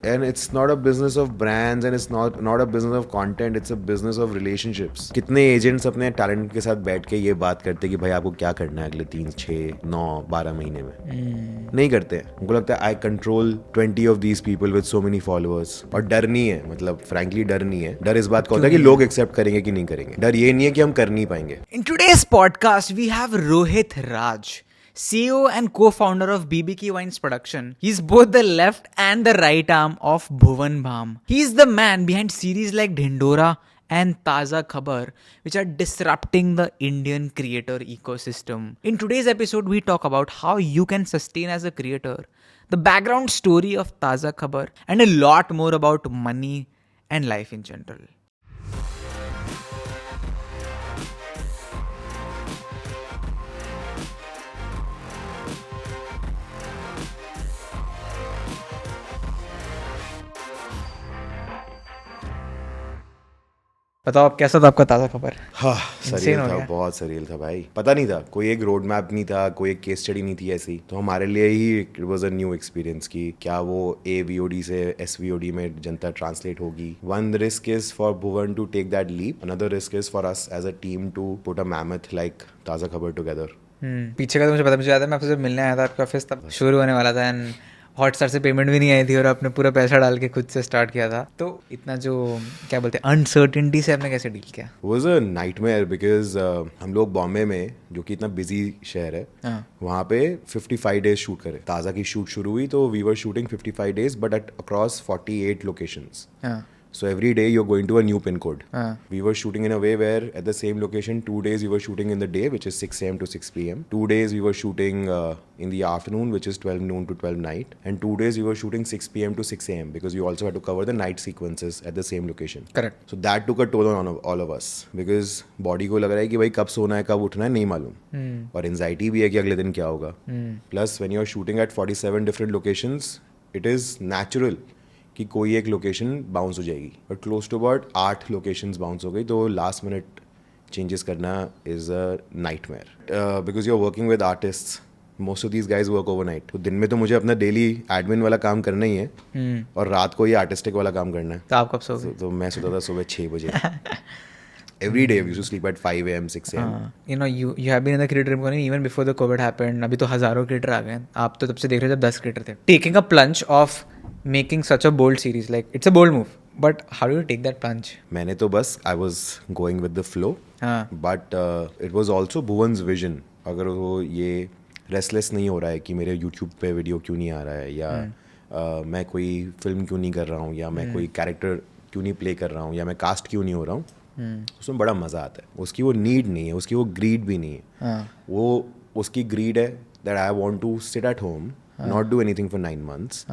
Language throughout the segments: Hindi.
And it's not a business of brands and it's not a business of content, it's a business of relationships. कितने एजेंट्स अपने टैलेंट के साथ बैठ के ये बात करते कि भाई आपको क्या करना है अगले 3, 6, 9, 12 महीने में? नहीं करते हैं। उनको लगता है आई control 20 of these people with so many followers. और डर नहीं है, मतलब फ्रैंकली डर नहीं है। डर इस बात का होता है कि लोग एक्सेप्ट करेंगे कि नहीं करेंगे। डर ये नहीं है कि हम कर नहीं पाएंगे। In today's podcast, we have Rohit Raj, CEO and co-founder of BBK Wines Production. He's both the left and the right arm of Bhuvan Bham. He's the man behind series like Dhindora and Taza Khabar, which are disrupting the Indian creator ecosystem. In today's episode, we talk about how you can sustain as a creator, the background story of Taza Khabar, and a lot more about money and life in general. बताओ आप कैसा था आपका ताज़ा खबर? हाँ, सरील हो था, गया। बहुत सरील था भाई। पता नहीं था, कोई एक रोड मैप नहीं था, कोई एक केस स्टडी नहीं थी ऐसी। तो हमारे लिए ही it was a new experience कि क्या वो AVOD से SVOD में जनता ट्रांसलेट होगी। One risk is for Bhuvan to take that leap, another risk is for us as a team to put a mammoth like Taaza Khabar together. पीछे का तो मुझे पता, मुझे याद है मैं आपसे जब मिलने आया था आपका ऑफिस तब शुरू होने वाला था एंड हॉटस्टार से पेमेंट भी नहीं आई थी और आपने पूरा पैसा डाल के खुद से स्टार्ट किया था। तो इतना जो क्या बोलते हैं अनसर्टेनिटी से आपने कैसे डील किया? वाज अ नाइटमेयर बिकॉज हम लोग बॉम्बे में, जो कि इतना बिजी शहर है, वहाँ पे 55 डेज शूट करे। ताज़ा की शूट शुरू हुई तो we were shooting 55 days but at across 48 locations. So every day you're going to a new pin code. We were shooting in a way where at the same location 2 days we were shooting in the day, which is 6 a.m. to 6 p.m. 2 days we were shooting in the afternoon, which is 12 noon to 12 night. And 2 days we were shooting 6 p.m. to 6 a.m. because you also had to cover the night sequences at the same location. Correct. So that took a toll on all of us because body को लग रहा है कि भाई कब सोना है कब उठना है नहीं मालूम, और anxiety भी है कि अगले दिन क्या होगा. Plus when you're shooting at 47 different locations, it is natural कि कोई एक लोकेशन बाउंस हो जाएगी, but close to about 8 locations bounce हो गई. तो लास्ट मिनट चेंजेस करना is a nightmare because you are working with artists. Most of these guys work overnight. तो दिन में तो मुझे अपना डेली एडमिन वाला काम करना ही है और रात को ये आर्टिस्टिक वाला काम करना है. तो आप कब सोओगे? तो मैं सोता था सुबह 6 बजे. Every day we used to sleep at 5 a.m. 6 a.m. You know, you have been in the creator economy even before the COVID happened. अभी तो हजारों क्रिएटर आ गए. आप तो तब से देख रहे थे जब 10 क्रिएटर थे. Taking a plunge of making such a bold series, like it's a bold move. But how do you take that plunge? मैंने तो बस I was going with the flow. But it was also Bhuvan's vision. अगर वो ये रेस्टलेस नहीं हो रहा है कि मेरे YouTube पे वीडियो क्यों नहीं आ रहा है, या मैं कोई फिल्म क्यों नहीं कर रहा हूँ, या मैं कोई कैरेक्टर क्यों नहीं प्ले कर रहा हूँ, या मैं कास्ट क्यों नहीं हो रहा हूँ, उसमें बड़ा मज़ा आता है. उसकी वो नीड नहीं है, उसकी वो ग्रीड भी नहीं है. वो उसकी ग्रीड है that I want to sit at home, not do anything for 9 months,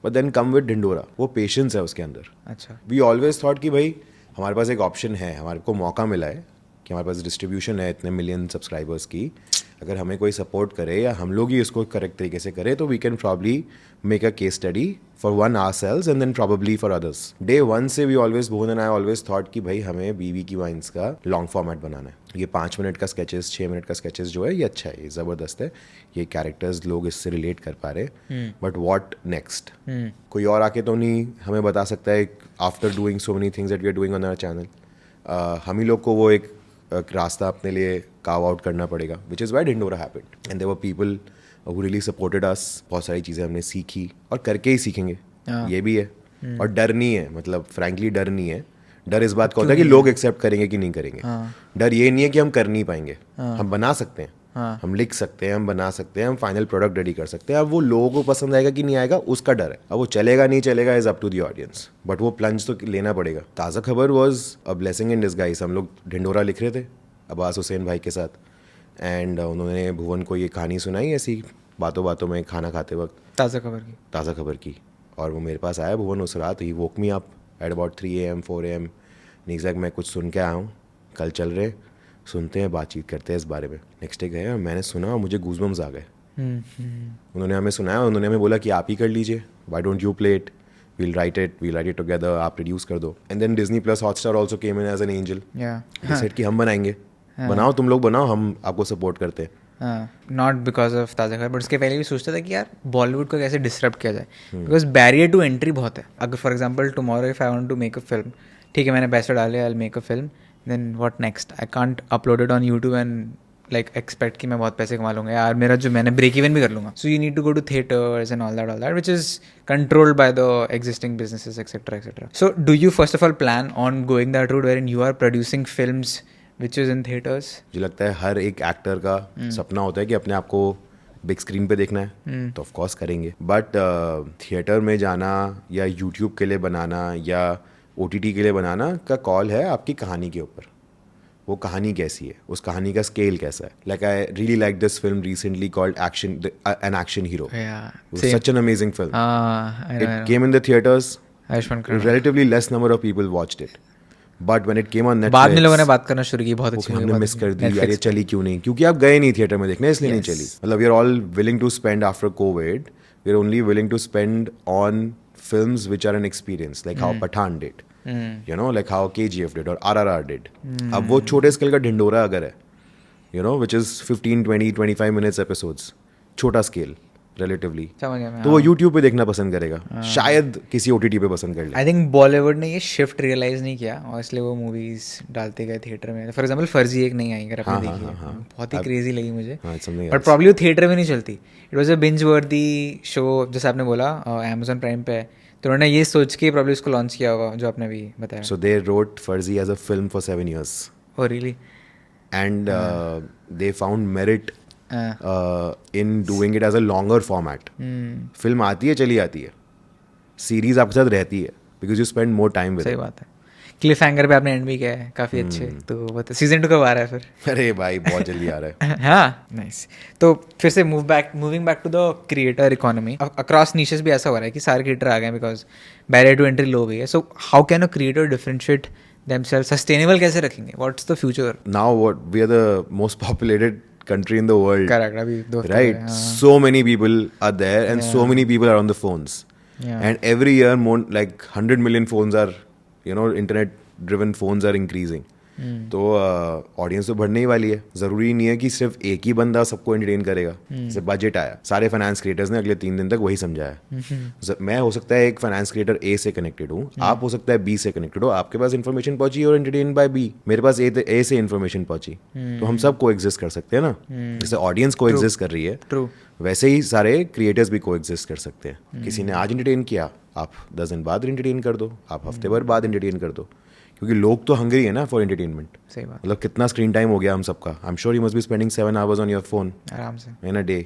but then come with Dhindora. वो पेशेंस है उसके अंदर. अच्छा. वी ऑलवेज थॉट कि भाई हमारे पास एक ऑप्शन है, हमारे को मौका मिला है कि हमारे पास डिस्ट्रीब्यूशन है इतने मिलियन सब्सक्राइबर्स की. अगर हमें कोई सपोर्ट करे या हम लोग ही इसको करेक्ट तरीके से करें तो we can probably make a case study for one ourselves and then probably for others. Day 1 से we always, Bhuvan and I always thought कि भाई हमें BBK वाइन्स का लॉन्ग फॉर्मेट बनाना है. ये 5 मिनट का स्केचेस, 6 मिनट का स्केचेस जो है ये अच्छा है, ये ज़बरदस्त है, ये कैरेक्टर्स लोग इससे रिलेट कर पा रहे. But what next? कोई और आके तो नहीं हमें बता सकता है after doing so many things that we are doing on our channel. हम ही लोग को वो एक रास्ता अपने लिए कार्व आउट करना पड़ेगा, which is why Dhindora happened. And there were people who really supported us. बहुत सारी चीज़ें हमने सीखी और करके ही सीखेंगे. ये भी है. और डर नहीं है, मतलब फ्रैंकली डर नहीं है. डर इस बात का होता है कि लोग एक्सेप्ट करेंगे कि नहीं करेंगे. डर ये नहीं है कि हम कर नहीं पाएंगे. हम बना सकते हैं, हम लिख सकते हैं, हम बना सकते हैं, हम फाइनल प्रोडक्ट रेडी कर सकते हैं. अब वो लोगों को पसंद आएगा कि नहीं आएगा उसका डर है. अब वो चलेगा नहीं चलेगा is up to the audience, but वो प्लंज तो लेना पड़ेगा. Taaza Khabar was a blessing in disguise. हम लोग ढिंडोरा लिख रहे थे अब्बास हुसैन भाई के साथ, एंड उन्होंने भुवन को ये कहानी सुनाई ऐसी बातों बातों में खाना खाते वक्त, ताज़ा खबर की. और वो मेरे पास आया भुवन उस रात. He woke me up at about 3 a.m. 4 a.m. Exact मैं कुछ सुन के आया हूँ, कल चल रहे, सुनते हैं, बातचीत करते हैं इस बारे में. नेक्स्ट डे गए और मैंने सुना और मुझे गूज़बम्स आ गए. उन्होंने हमें सुनाया, उन्होंने हमें बोला कि आप ही कर लीजिए, why don't you play it, we'll write it together, आप प्रोड्यूस कर दो. And then Disney Plus Hotstar also came in as an angel. He said कि हम बनाएंगे, बनाओ तुम लोग बनाओ, हम आपको सपोर्ट करते हैं. नॉट बिकॉज ऑफ ताज़ा खबर, बट उसके पहले भी सोचता था कि यार बॉलीवुड को कैसे डिसरप्ट किया जाए, बिकॉज बैरियर टू एंट्री बहुत है. अगर for example tomorrow if I want to make a film, ठीक है मैंने पैसे डाले, I will make a film, then what next? I can't upload it on YouTube and like expect कि मैं बहुत पैसे कमा लूँगा यार, मेरा जो मैंने ब्रेक इवन भी कर लूँगा. So you need to go to theatres and all that which is controlled by the existing businesses etcetera etcetera. So do you first of all plan on going that route wherein you are producing films which is in theaters? मुझे लगता है हर एक एक्टर का सपना होता है कि अपने आप को बिग स्क्रीन पे देखना है, तो ऑफ कोर्स करेंगे. बट थिएटर में जाना या यूट्यूब के लिए बनाना या OTT के लिए बनाना का कॉल है आपकी कहानी के ऊपर. वो कहानी कैसी है, उस कहानी का स्केल कैसा है. Like I really like this film recently called action, an action hero. Such an amazing film. It came in the theatres, relatively less number of people watched it. But when it came on Netflix, बाद में लोगों ने बात करना शुरू की, बहुत अच्छी हमने मिस कर दी यार, ये चली क्यों नहीं, क्योंकि आप गए नहीं थिएटर में देखने, इसलिए नहीं चली. मतलब we are all willing to spend after Covid, we are only willing to spend on films which are an experience, like how Pathaan did, you know, like how KGF did और RRR डिड. अब वो छोटे स्केल का ढिंडोरा अगर है, you know, which is 15, 20, 25 minutes episodes, छोटा स्केल रिलेटिवली, तो वो यूट्यूब पे देखना पसंद करेगा, शायद किसी OTT पे पसंद कर ले. आई थिंक बॉलीवुड ने ये शिफ्ट रियलाइज नहीं किया और इसलिए वो मूवीज डालते गए थिएटर में. फॉर एग्जांपल फर्जी एक नहीं आई, अगर आपने देखी है, बहुत ही क्रेजी लगी मुझे, बट प्रॉब्ली वो थिएटर में नहीं चलती. इट वाज अ बिंज वर्दी शो, जैसे आपने बोला Amazon प्राइम पे है, तो उन्होंने ये सोच के प्रॉब्ली उसको लॉन्च किया होगा जो आपने भी बताया. So they wrote Farzi as a film for 7 years. Oh really? And they found merit in doing it as a longer format. Film आती है, चली आती है, सीरीज आपके साथ रहती है, because you spend more time with सही it. बात है. क्लिफ हैंगर पे आपने एंड भी किया है काफ़ी अच्छे, तो सीजन 2 कब आ रहा है फिर? अरे भाई बहुत जल्दी आ रहा है. हाँ नाइस. तो फिर से moving back to the creator economy, across niches भी ऐसा हो रहा है कि सारे क्रिएटर आ गए बिकॉज बैरियर टू एंट्री लो गई है. So how can a creator differentiate themselves? Sustainable कैसे रखेंगे? What's the future? Now what we are the most populated country in the world. Correct. अभी right? So many people are there and so many people are on the phones. And every year more like 100 million phones are, you know, internet driven phones are increasing. तो ऑडियंस तो बढ़ने ही वाली है. ज़रूरी नहीं है कि सिर्फ एक ही बंदा सबको एंटरटेन करेगा. जैसे बजट आया, सारे फाइनेंस क्रिएटर्स ने अगले 3 दिन तक वही समझाया. मैं हो सकता है एक फाइनेंस क्रिएटर A से कनेक्टेड हूँ, आप हो सकता है B से कनेक्टेड हो, आपके पास इन्फॉर्मेशन पहुंची और एंटरटेन बाय B, मेरे पास A से इन्फॉर्मेशन पहुंची, तो हम सब को एग्जिस्ट कर सकते हैं ना. जैसे ऑडियंस को एग्जिस्ट कर रही है, वैसे ही सारे क्रिएटर्स भी को एग्जिस्ट कर सकते हैं. किसी ने आज एंटरटेन किया, आप 10 दिन बाद एंटरटेन कर दो, आप हफ्ते भर बाद एंटरटेन कर दो, क्योंकि लोग तो हंग्री है ना फॉर एंटरटेनमेंट. सही बात. मतलब कितना स्क्रीन टाइम हो गया हम सबका. I am sure you must be spending 7 hours on your phone आराम से in a day.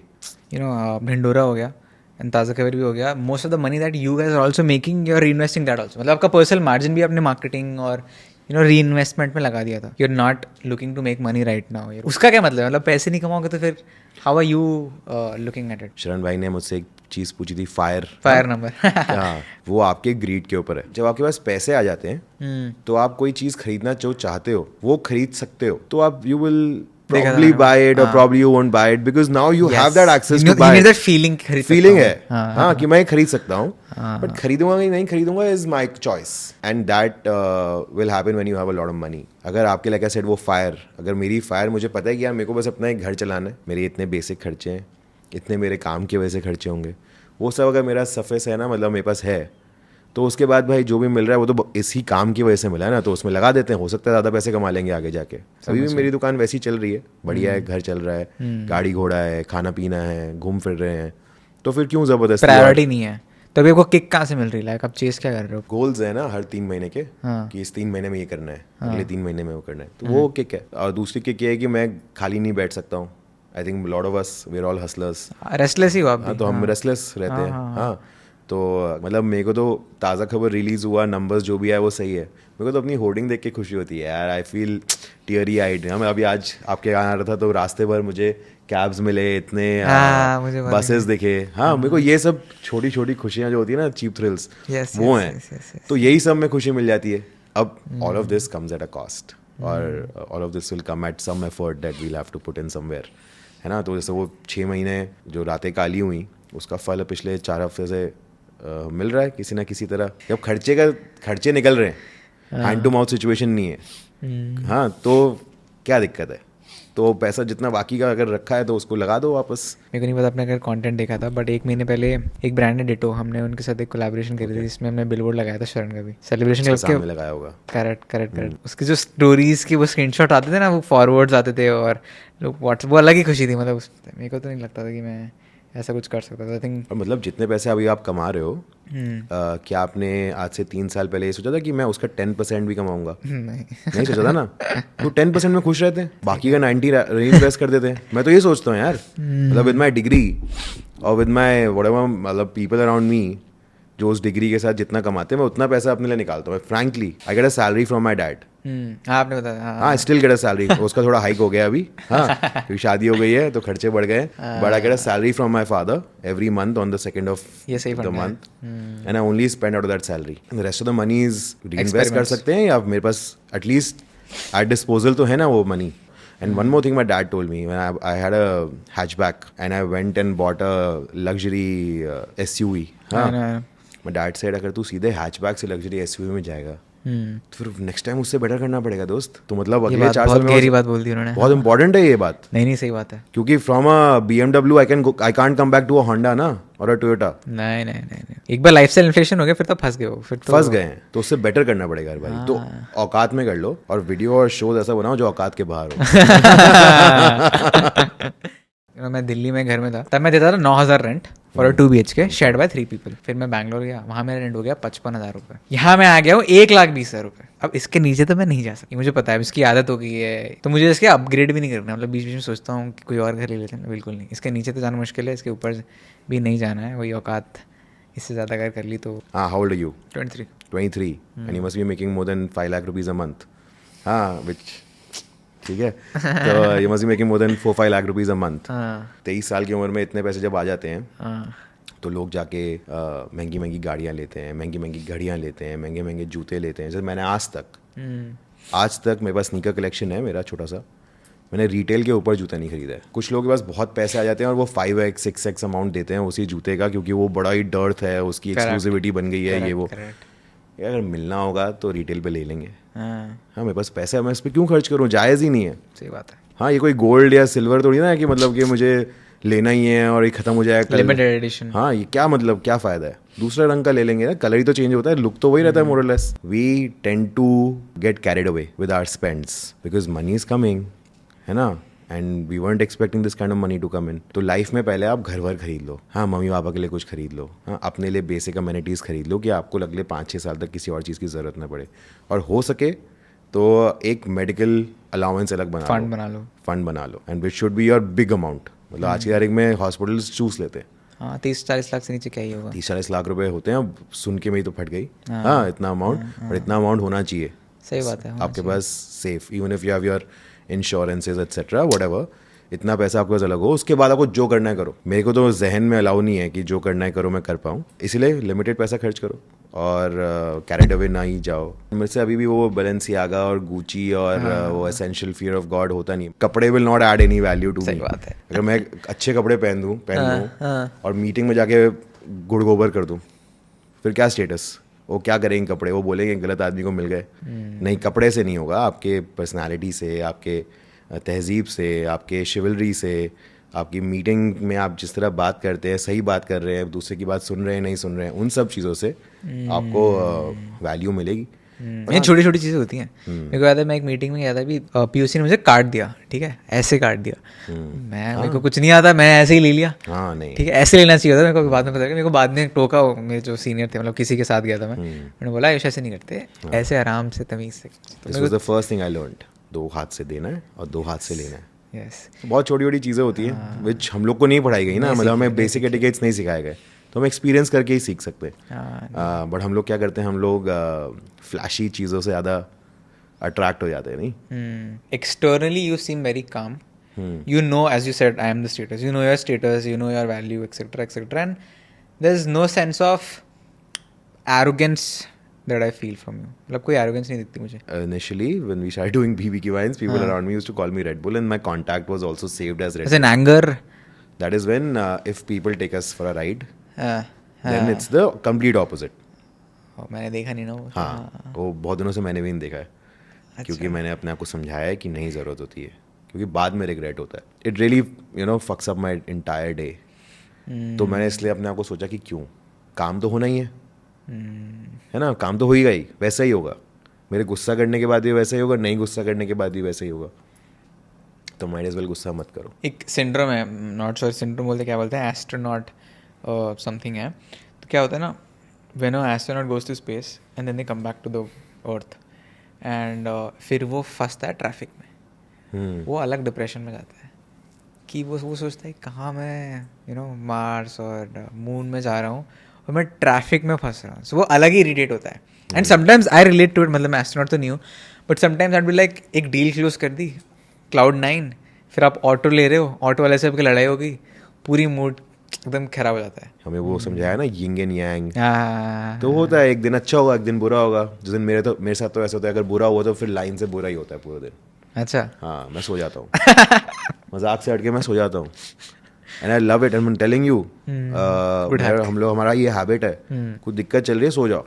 You know Dhindora हो गया एंड ताज़ा खबर भी हो गया. Most of the money that you guys are also making, you are reinvesting that also. मतलब आपका पर्सनल मार्जिन भी आपने मार्केटिंग और यू नो री इन्वेस्टमेंट में लगा दिया था. You are not looking to make money right now. उसका क्या मतलब? मतलब पैसे नहीं कमाओगे तो फिर how are you looking at it? Sharan भाई ने मुझसे एक चीज़ पूछी थी, फायर नंबर. हाँ, वो आपके ग्रीड के ऊपर है. जब आपके पास पैसे आ जाते हैं तो आप कोई चीज़ खरीदना जो चाहते हो वो खरीद सकते हो, तो आप you will probably buy it or probably you won't buy it because now you have that access to buy. that feeling है हाँ कि मैं खरीद सकता हूँ, but खरीदूंगा कि नहीं खरीदूंगा is my choice, and that will happen when you have a lot of money. अगर आपके like I said वो फायर, अगर मेरी फायर मुझे पता है कि यार मेरे को बस अपना एक घर चलाना है, मेरे इतने बेसिक खर्चे हैं, इतने मेरे काम की वजह से खर्चे होंगे, वो सब अगर मेरा सफेस है ना, मतलब मेरे पास है, तो उसके बाद भाई जो भी मिल रहा है वो तो इसी काम की वजह से मिला है ना, तो उसमें लगा देते हैं. हो सकता है ज़्यादा पैसे कमा लेंगे आगे जाके. अभी भी मेरी दुकान वैसी चल रही है, बढ़िया है, घर चल रहा है, गाड़ी घोड़ा है, खाना पीना है, घूम फिर रहे हैं, तो फिर क्यों ज़बरदस्ती? प्रायोरिटी नहीं है तो अभी आपको किक कहाँ से मिल रही है? आप चेस क्या कर रहे हो? गोल्स है ना हर 3 महीने के, कि इस 3 महीने में ये करना है, अगले 3 महीने में वो करना है, तो वो किक है. और दूसरी किक ये है कि मैं खाली नहीं बैठ सकता हूँ. I think lot of us we are all hustlers. Restless ही हो आप? तो हम रेस्टलेस रहते हैं. हाँ तो मतलब मेरे को तो ताज़ा खबर रिलीज़ हुआ, नंबर्स जो भी है वो सही है, मेरे को तो अपनी होर्डिंग देख के खुशी होती है यार. आई फील टीयरी आइड. मैं अभी आज आपके यहाँ आ रहा था तो रास्ते भर मुझे कैब्स मिले, इतने बसेस दिखे. हाँ मेरे को ये सब छोटी छोटी खुशियाँ जो होती है ना, चीप थ्रिल्स, वो हैं. तो यही सब में खुशी मिल जाती है. अब all of this comes at a cost, और all of this will come at some effort that we'll have to put in somewhere, है ना. तो जैसे वो 6 महीने जो रातें काली हुई, उसका फल पिछले 4 हफ्ते से मिल रहा है किसी ना किसी तरह. जब खर्चे निकल रहे हैं, हैंड टू माउथ सिचुएशन नहीं है, हाँ, तो क्या दिक्कत है? तो पैसा जितना बाकी का अगर रखा है तो उसको लगा दो वापस। मेरे को नहीं पता आपने अगर कंटेंट देखा था, बट 1 महीने पहले एक ब्रांड है डिटो, हमने उनके साथ एक कोलैबोरेशन करी थी जिसमें हमने बिलबोर्ड लगाया था शरण का भी सेलिब्रेशन उसके क्लब सामने के। लगाया होगा। करेक्ट उसकी जो स्टोरीज की वो स्क्रीनशॉट आते थे ना, वो फॉरवर्ड्स आते थे और लोग व्हाट्सएप, वो अलग ही खुशी थी मतलब उस मेरे को तो नहीं लगता था कि मैं ऐसा कुछ कर सकता था। आई थिंक और मतलब जितने पैसे अभी आप कमा रहे हो, क्या आपने आज से 3 साल पहले ये सोचा था कि मैं उसका 10% भी कमाऊंगा? नहीं नहीं सोचा था ना। तो 10% में खुश रहते हैं, बाकी का 90 रीइन्वेस्ट कर देते हैं। मैं तो ये सोचता हूँ यार, मतलब विद माई डिग्री और विद माई व्हाटएवर, मतलब पीपल अराउंड मी जो उस डिग्री के साथ जितना कमाते हैं, मैं उतना पैसा अपने लिए निकालता हूँ। Frankly I get a salary from my dad. हाँ आपने बताया। हाँ, स्टिल गेट अ सैलरी। उसका थोड़ा हाइक हो गया अभी, हाँ, क्योंकि शादी हो गई है तो खर्चे बढ़ गए। But I get a salary from my father every month on the 2nd of ये सही द फंड है। Month, and I only spend out of that salary. The rest of the money is reinvest कर सकते हैं, या मेरे पास एटलीस्ट एट डिस्पोजल तो है ना वो money. And one more thing my dad told me, when I had a hatchback and I went and bought a luxury SUV. हाँ, my dad said अगर तू सीधे hatchback से luxury SUV में जाएगा तो फिर नेक्स्ट टाइम उससे बेटर करना पड़ेगा दोस्त। तो मतलब ये अगले बात 4 साल बहुत में गहरी बात बोल दी उन्होंने। बहुत इंपॉर्टेंट है ये बात, नहीं सही बात है। क्योंकि from a BMW I can't come back to a Honda ना, और अ टोयोटा। नहीं एक बार लाइफस्टाइल इन्फ्लेशन हो गया फिर तो फंस गए हो, फिर तो फंस गए हैं, तो उससे बेटर करना पड़ेगा हर बारी। तो औकात में कर लो और वीडियो और शोज ऐसा बनाओ जो औकात के बाहर हो। मैं दिल्ली में घर में था तब मैं देता था 9,000 rent for 2 BHK shared by 3 people। फिर मैं बैंगलोर गया, वहाँ मेरा रेंट हो गया 55,000 रुपये। यहाँ मैं आ गया हूँ 1,20,000 रुपये। अब इसके नीचे तो मैं नहीं जा सकती, मुझे पता है, इसकी आदत हो गई है, तो मुझे इसके अपग्रेड भी नहीं करना। मतलब बीच बीच में सोचता हूँ कि कोई और घर ले लेते हैं, बिल्कुल नहीं। इसके नीचे तो जाना मुश्किल है, इसके ऊपर भी नहीं जाना है। वही औकात इससे ज़्यादा अगर कर ली तो। हाँ, how old are you? 23 and you must be making more than 5 lakh rupees a month. हाँ, which ठीक है, तो you must be making more than 4-5 lakh rupees a month. 23 साल की उम्र में इतने पैसे जब आ जाते हैं तो लोग जाके महंगी महंगी गाड़ियाँ लेते हैं, महंगी महंगी घड़ियाँ लेते हैं, महंगे महंगे जूते लेते हैं। जैसे मैंने आज तक मेरे पास स्नीकर कलेक्शन है मेरा छोटा सा, मैंने रिटेल के ऊपर जूता नहीं खरीदा है। कुछ लोगों के पास बहुत पैसे आ जाते हैं और वो 5x 6x अमाउंट देते हैं उसी जूते का, क्योंकि वो बड़ा ही डर्थ है, उसकी एक्सक्लूसिविटी बन गई है, ये वो। अगर मिलना होगा तो रिटेल पे ले लेंगे। हाँ, मेरे पास पैसा है, मैं इस पर क्यों खर्च करूँ? जायज़ ही नहीं है। सही बात है। हाँ, ये कोई गोल्ड या सिल्वर थोड़ी ना है कि मतलब कि मुझे लेना ही है और ये खत्म हो जाएगा कल। Limited edition. हाँ, ये क्या मतलब, क्या फ़ायदा है? दूसरा रंग का ले लेंगे ना, कलर ही तो चेंज होता है, लुक तो वही रहता है मोर और less. We tend to get carried away with our spends because money is coming, है ना, and we weren't expecting this kind of money to come in. तो लाइफ में पहले आप घर वर खरीद लो, हाँ, मम्मी पापा के लिए कुछ खरीद लो, हाँ, अपने लिए बेसिक अमेनिटीज़ खरीद लो कि आपको अगले 5-6 साल तक किसी और चीज़ की ज़रूरत ना पड़े। और हो सके तो एक मेडिकल अलाउंस अलग बना फंड बना लो and which should be your big amount. मतलब आज की तारीख में हॉस्पिटल्स चूस लेते हैं। हाँ, 30-40 लाख से नीचे क्या ही होगा। 30-40 लाख रुपए होते हैं। सुन के मेरी तो फट गई। हाँ, इतना अमाउंट, और इतना अमाउंट होना चाहिए। सही बात है, आपके पास safe, even if you have your insurances etcetera whatever, इतना पैसा आपके पास अलग हो। उसके बाद आपको जो करना है करो। मेरे को तो जहन में अलाउ नहीं है कि जो करना है करो मैं कर पाऊँ, इसलिए लिमिटेड पैसा खर्च करो और कैरिड अवे ना ही जाओ। मेरे से अभी भी वो बैलेंसियागा और गुची और वो एसेंशियल फियर ऑफ गॉड होता नहीं। कपड़े will not add any value to me. सही बात है। अगर मैं अच्छे कपड़े पहन लूँ और मीटिंग में जाके गुड़ गोबर कर दूँ, फिर क्या स्टेटस? वो क्या करेंगे कपड़े? वो बोलेंगे गलत आदमी को मिल गए। नहीं, कपड़े से नहीं होगा, आपके पर्सनालिटी से, आपके तहजीब से, आपके शिवलरी से, आपकी मीटिंग में आप जिस तरह बात करते हैं, सही बात कर रहे हैं, दूसरे की बात सुन रहे हैं, नहीं सुन रहे हैं, उन सब चीज़ों से आपको वैल्यू मिलेगी। ये छोटी छोटी चीज़ें होती हैं। मेरे को याद है, मैं एक मीटिंग में गया था, अभी पीयूसी ने मुझे काट दिया, ठीक है, ऐसे काट दिया। मेरे को कुछ नहीं आता, मैं ऐसे ही ले लिया। हाँ, नहीं, ठीक है, ऐसे लेना चाहिए था। मेरे को बाद में पता लगा, मेरे को बाद में टोका, मेरे जो सीनियर थे, मतलब किसी के साथ गया था मैंने बोला ऐसे नहीं करते, ऐसे आराम से तमीज़ से। This was the first thing I learned. 2 हाथ से देना है और 2 हाथ से लेना है। यस, बहुत छोटी छोटी चीज़ें होती हैं विच हम लोग को नहीं पढ़ाई गई ना, मतलब हमें बेसिक एटिकेट्स नहीं सिखाए गए, तो हम एक्सपीरियंस करके ही सीख सकते हैं। बट हम लोग क्या करते हैं, हम लोग फ्लैशी चीज़ों से ज़्यादा अट्रैक्ट हो जाते हैं। नहीं, externally you seem very calm, you know, as you said, I am the status, you know your status, you know your value, etc., and there's no sense of arrogance that I feel from you. मतलब कोई arrogance नहीं दिखती मुझे। Initially when we started doing BBQ wines, people around me used to call me Red Bull, and my contact was also saved as Red As Bull. an anger, that is when if people take us for a ride, then it's the complete opposite. मैंने देखा नहीं ना वो। हाँ, वो बहुत दिनों से मैंने भी नहीं देखा है, क्योंकि मैंने अपने आप को समझाया है कि नहीं ज़रूरत होती है। क्योंकि बाद में रिग्रेट होता है. इट रियली फक्स अप माई इंटायर डे. तो मैंने इसलिए अपने आप को सोचा कि क्यों, काम तो होना ही है ना, काम तो होगा ही, वैसा ही होगा. मेरे गुस्सा करने के बाद भी वैसा ही होगा, नहीं गुस्सा करने के बाद भी वैसा ही होगा. तो माइट एज वेल गुस्सा मत करो. एक सिंड्रोम है, नॉट श्योर सिंड्रोम बोलते क्या बोलते हैं, एस्ट्रोनॉट समथिंग है. तो क्या होता है ना, when a astronaut goes to space and then they come back to the earth and फिर वो फंसता है ट्रैफिक में. वो अलग डिप्रेशन में जाता है कि वो सोचता है कहाँ मैं मार्स और मून में जा रहा हूँ और मैं ट्रैफिक में फंस रहा हूँ. सो वो अलग ही इरिटेट होता है. And sometimes I relate to it. मतलब मैं एस्ट्रोनॉट तो नहीं हूँ, but sometimes I be like एक डील क्लोज कर दी Cloud9, फिर आप ऑटो ले रहे हो, ऑटो वाले से आपकी लड़ाई हो गई, पूरी मूड एकदम खराब हो जाता है. हमें वो समझाया ना, यिंग एंड यांग. हाँ, तो होता है, एक दिन अच्छा होगा, एक दिन बुरा होगा. जिस दिन मेरे साथ तो ऐसा होता है, अगर बुरा हुआ तो फिर लाइन से बुरा ही होता है पूरा दिन. अच्छा. हाँ, मैं सो जाता हूँ. मजाक से हट के मैं सो जाता हूँ. And I love it. And I am telling you, हम लोग, हमारा ये हैबिट है, कुछ दिक्कत चल रही है सो जाओ,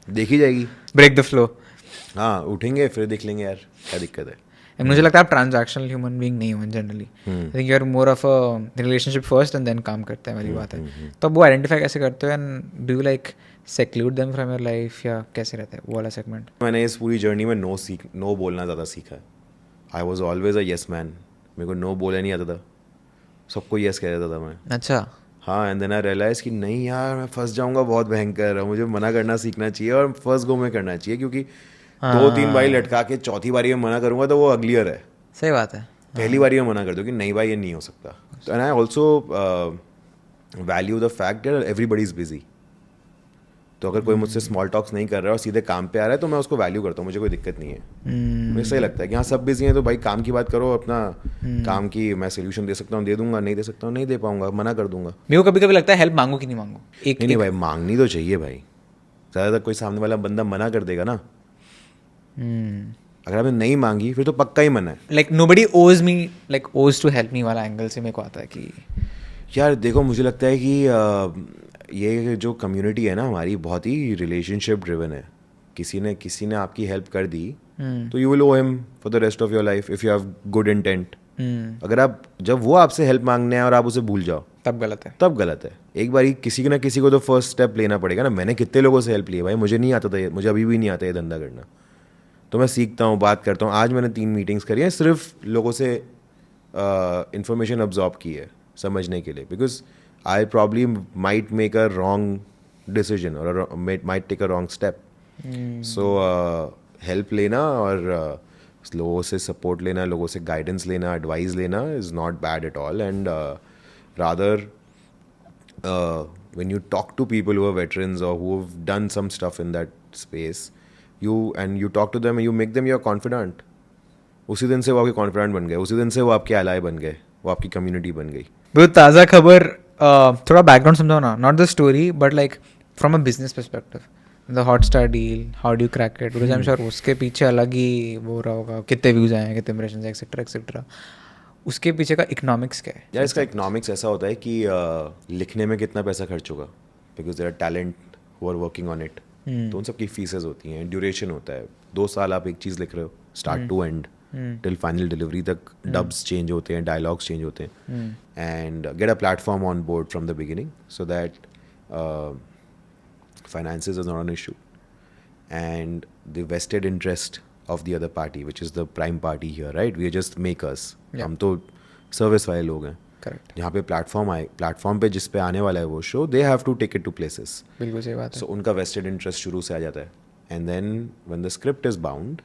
देखी जाएगी. Break the flow. हाँ, उठेंगे फिर देख लेंगे यार क्या दिक्कत है. मुझे लगता है आप ट्रांजैक्शनल ह्यूमन बीइंग नहीं हो जनरली. I think you are more of a relationship first and then काम करते हैं, वाली बात है. तो अब वो आइडेंटिफाई कैसे करते हो and do you like seclude them from your life, या कैसे रहता है वो वाला सेगमेंट? मैंने इस पूरी जर्नी में नो बोलना ज़्यादा सीखा है. I was always a yes man. मेरे को नो बोलना नहीं आता था, सबको येस कह देता था मैं. अच्छा. हाँ, एंड देन आई रियलाइज कि नहीं यार, मैं फंस जाऊंगा बहुत भयंकर. मुझे मना करना सीखना चाहिए और फर्स्ट गो में करना चाहिए, क्योंकि 2-3 बारी लटका के चौथी बारी में मना करूंगा तो वो अगलियर है. सही बात है. पहली बारी में मना कर दो कि नहीं भाई ये नहीं हो सकता. And I also value the fact that everybody is busy. तो अगर कोई मुझसे स्मॉल टॉक्स नहीं कर रहा है और सीधे काम पे आ रहा है तो मैं उसको वैल्यू करता हूँ, मुझे कोई दिक्कत नहीं है. मुझे सही लगता है कि हाँ सब बिजी हैं तो भाई काम की बात करो अपना. काम की मैं सोल्यूशन दे सकता हूँ दे दूंगा, नहीं दे सकता हूँ नहीं दे पाऊंगा, मना कर दूंगा. मेरे को कभी कभी लगता है हेल्प मांगो कि नहीं मांगो. नहीं भाई, मांगनी तो चाहिए भाई. ज़्यादातर कोई सामने वाला बंदा मना कर देगा ना. अगर आपने नहीं मांगी फिर तो पक्का ही मना है. लाइक नोबडी ओज मी, लाइक ओज टू हेल्प मी वाला एंगल से मेरे को आता है कि यार देखो, मुझे लगता है कि ये जो कम्युनिटी है ना हमारी, बहुत ही रिलेशनशिप ड्रिवन है. किसी ने आपकी हेल्प कर दी तो you will owe him for the rest of your life if you have good intent. अगर आप जब वो आपसे हेल्प मांगने हैं और आप उसे भूल जाओ तब गलत है. तब गलत है. एक बार किसी ना किसी को तो फर्स्ट स्टेप लेना पड़ेगा ना. मैंने कितने लोगों से हेल्प ली है भाई, मुझे नहीं आता था, मुझे अभी भी नहीं आता ये धंधा करना. तो मैं सीखता हूँ, बात करता हूँ. आज मैंने 3 मीटिंग्स करी हैं सिर्फ लोगों से इंफॉर्मेशन अब्जॉर्ब की है समझने के लिए, because I probably might make a wrong decision और might take a wrong step. So help लेना और लोगों से सपोर्ट लेना, लोगों से गाइडेंस लेना, एडवाइस लेना is not bad at all. And rather when you talk to people who are veterans or who have done some stuff in that space, you talk to them and you make them your confidant. उसी दिन से वो आपके कॉन्फिडेंट बन गए, उसी दिन से वो आपके अलाय बन गए, वो आपकी कम्युनिटी बन गई. बहुत ताज़ा खबर. थोड़ा बैकग्राउंड समझाओ ना, not the story but like from a business perspective, the Hotstar deal, how do you crack it? Because I am sure उसके पीछे अलग ही वो रहा होगा, कितने व्यूज़ आए हैं, कितने इंप्रेशंस एक्सेट्रा एक्सेट्रा. उसके पीछे का इकोनॉमिक्स क्या है? यार इसका इकोनॉमिक्स ऐसा होता है कि लिखने में कितना पैसा खर्च होगा, because there are talent who are working on it. तो उन सबकी फीसेज होती हैं, ड्यूरेशन होता है. 2 साल आप एक चीज़ लिख रहे हो start to end till final delivery तक. डब्स चेंज होते हैं, डायलॉग्स चेंज होते हैं. And get a platform on board from the beginning so that finances is not an issue. And the vested interest of the other party, which is the prime party here, right? We are just makers. हम तो सर्विस वाले लोग हैं. करेक्ट. जहाँ पे प्लेटफॉर्म पे जिस पे आने वाला है वो show, they have to take it to places. बिल्कुल सही बात है. सो उनका वेस्टेड इंटरेस्ट शुरू से आ जाता है. And then when the script is bound,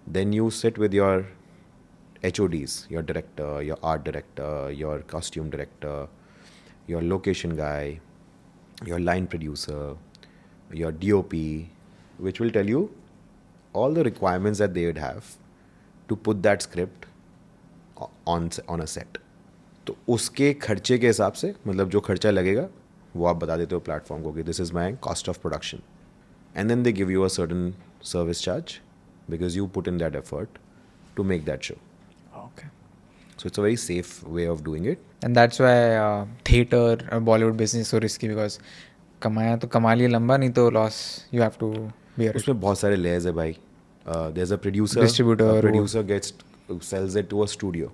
then you sit with your HODs, your director, your art director, your costume director, your location guy, your line producer, your DOP, which will tell you all the requirements that they would have to put that script on a set. तो उसके खर्चे के हिसाब से, मतलब जो खर्चा लगेगा वो आप बता देते हो प्लेटफॉर्म को कि this is my cost of production. And then they give you a certain service charge because you put in that effort to make that show. Okay. So it's a very safe way of doing it. And that's why theater or Bollywood business is so risky, because कमाया तो कमा लिया लंबा, नहीं तो loss you have to bear it. उसमें बहुत सारे लेयर्स है भाई. There's a producer. Distributor. A producer gets sells it to a studio,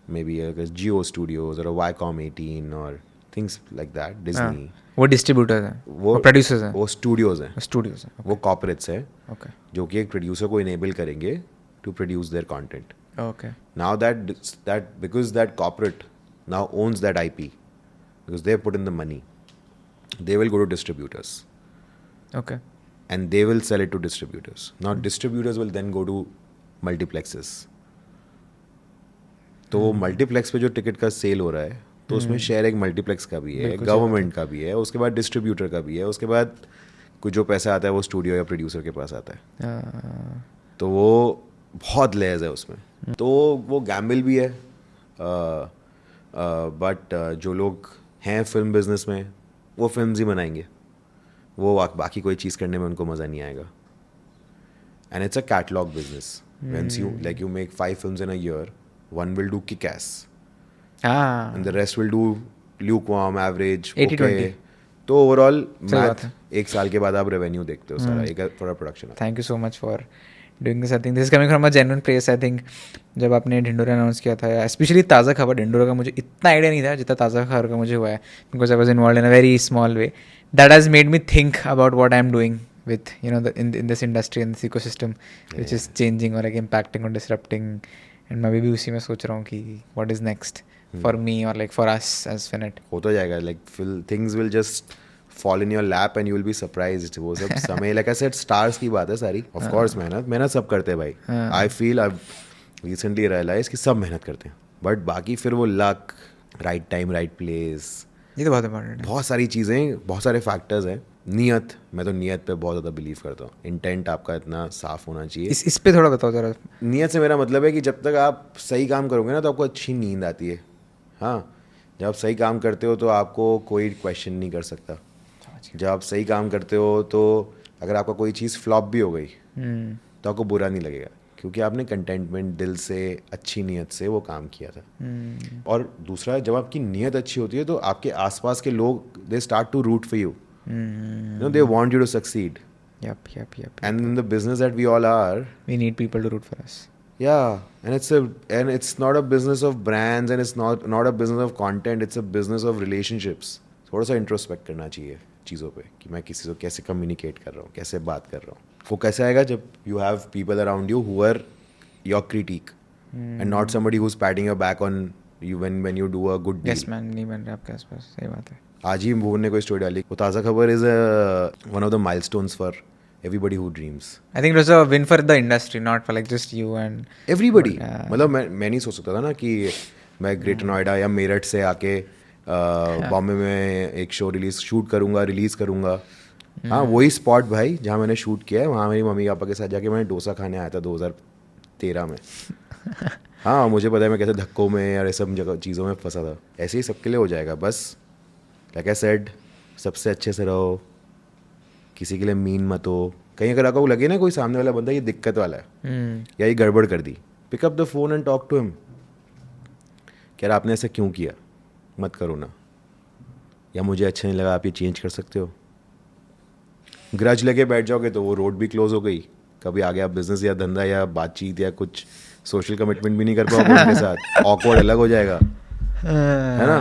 maybe a Geo Studios or a Viacom 18 or things like that, Disney. वो डिस्ट्रीब्यूटर है, वो प्रोड्यूसर्स हैं, वो स्टूडियोज हैं, स्टूडियोज हैं. वो कॉर्पोरेट्स हैं ओके जो कि एक प्रोड्यूसर को इनेबल करेंगे to produce their content. Okay Now that because that corporate now owns that IP, because they put in the money, they will go to distributors okay and they will sell it to distributors. Now distributors will then go to multiplexes. तो मल्टीप्लेक्स पे जो टिकट का सेल हो रहा है तो उसमें शेयर एक मल्टीप्लेक्स का भी है, गवर्नमेंट का भी है, उसके बाद डिस्ट्रीब्यूटर का भी है, उसके बाद कुछ जो पैसा आता है वो स्टूडियो या प्रोड्यूसर के पास आता है. तो वो बहुत लेयर्स है उसमें. तो वो गैम्बल भी है. बट जो लोग हैं फिल्म बिजनेस में वो फिल्म्स ही बनाएंगे, वो बाकी कोई चीज़ करने में उनको मज़ा नहीं आएगा. And it's a catalogue business. Once you make 5 films in a year, one will do kick-ass and the rest will do lukewarm, average, 80-20. okay. तो ओवरऑल सही बात है. एक साल के बाद आप रेवेन्यू देखते हो सारा एक पूरा production. Thank you so much for doing this. I think this is coming from a genuine place. I think जब आपने ढिंडोरा अनाउंस किया था, स्पेशली ताज़ा खबर ढिंडोरा का, मुझे इतना आइडिया नहीं था जितना ताज़ा खबर का मुझे हुआ है, because I was involve in a very small way. That has made me think about what I am doing with in this industry and this ecosystem which is changing or like impacting or disrupting. and मैं भी उसी में सोच रहा हूँ कि what is next for me or like for us as Finet. होता जाएगा. like things will just fall in your lap and you will be surprised. वो सब समय like I said stars की बात है सारी. of course मेहनत सब करते हैं भाई. I feel I've recently realized कि सब मेहनत करते हैं, but बाकी फिर वो luck, right time, right place, ये तो बहुत इंपॉर्टेंट है. बहुत सारी चीज़ें, बहुत सारे फैक्टर्स हैं. नियत, मैं तो नियत पे बहुत ज़्यादा बिलीव करता हूँ. इंटेंट आपका इतना साफ होना चाहिए. इस पे थोड़ा बताओ जरा. नियत से मेरा मतलब है कि जब तक आप सही काम करोगे ना तो आपको अच्छी नींद आती है. हाँ, जब आप सही काम करते हो तो आपको कोई क्वेश्चन नहीं कर सकता. जब आप सही काम करते हो तो अगर आपका कोई चीज़ फ्लॉप भी हो गई तो आपको बुरा नहीं लगेगा, क्योंकि आपने कंटेंटमेंट, दिल से, अच्छी नीयत से वो काम किया था. और दूसरा, जब आपकी नीयत अच्छी होती है तो आपके आसपास के लोग they start to root for you. They want you to succeed. Yep. And in the business that we all are, We need people to root for us. yeah, and it's not a business of brands and it's not a business of content. It's a business of relationships. थोड़ा सा इंट्रोस्पेक्ट करना चाहिए चीज़ों पे कि मैं किसी से कैसे कम्युनिकेट कर रहा हूँ, कैसे बात कर रहा हूँ. वो कैसे आएगा जब you have people around you who are your critique and not somebody who's patting your back on you when you do a good deal. Yes man, नहीं बन रहा आपके आसपास. सही बात है. आज ही भुवन ने कोई स्टोरी डाली. वो ताज़ा खबर is one of the milestones for everybody who dreams. I think it was a win for the industry, not for like just you and everybody. मतलब मैं नहीं सोच सकता था ना कि मैं ग्रेटर नोएडा या मेरठ से आके बॉम्बे में एक शो शूट करूँगा, रिलीज़ करूँगा. हाँ, वही स्पॉट भाई जहाँ मैंने शूट किया है, वहाँ मेरी मम्मी पापा के साथ जाके मैंने डोसा खाने आया था 2013 में. हाँ, मुझे पता है मैं कैसे धक्कों में या सब जगह चीज़ों में फंसा था. ऐसे ही सबके लिए हो जाएगा. बस लाइक आई सेड, सबसे अच्छे से रहो, किसी के लिए मीन मत हो. कहीं अगर आपको लगे ना कोई सामने वाला बंदा ये दिक्कत वाला है या ये गड़बड़ कर दी, pick up the phone and talk to him. क्या आपने ऐसा क्यों किया, मत करो ना, या मुझे अच्छा नहीं लगा, आप ये चेंज कर सकते हो. ग्रज लगे बैठ जाओगे तो वो रोड भी क्लोज हो गई. कभी आगे आप बिजनेस या धंधा या बातचीत या कुछ सोशल कमिटमेंट भी नहीं कर पाओगे उनके साथ. ऑकवर्ड अलग हो जाएगा, है ना.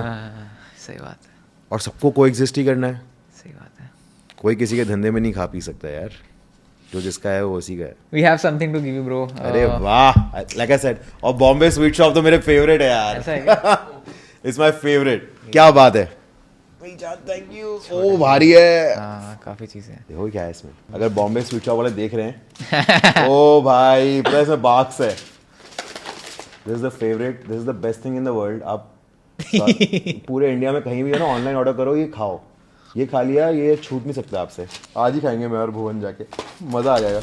सही बात है. और सबको कोएग्जिस्ट ही करना है. सही बात है. कोई किसी के धंधे में नहीं खा पी सकता यार. जो जिसका है वो उसी का है. We have something to give you bro. अरे वाह, लाइक आई सेड, और बॉम्बे स्वीट शॉप तो मेरे फेवरेट है यार. ऐसा है क्या? It's my favourite. क्या बात है. Thank you. ओ भारी है. हाँ, काफी चीजें हैं. देखो क्या है इसमें. अगर बॉम्बे स्वीट शॉप वाले देख रहे हैं ओ भाई, प्लस में बॉक्स है. This is the favourite, this is the best thing in the world. आप पूरे इंडिया में कहीं भी है ना, ऑनलाइन ऑर्डर करो, ये खाओ. ये खा लिया, ये छूट नहीं सकता आपसे. आज ही खाएंगे मैं और भुवन जाके, मज़ा आ जाएगा.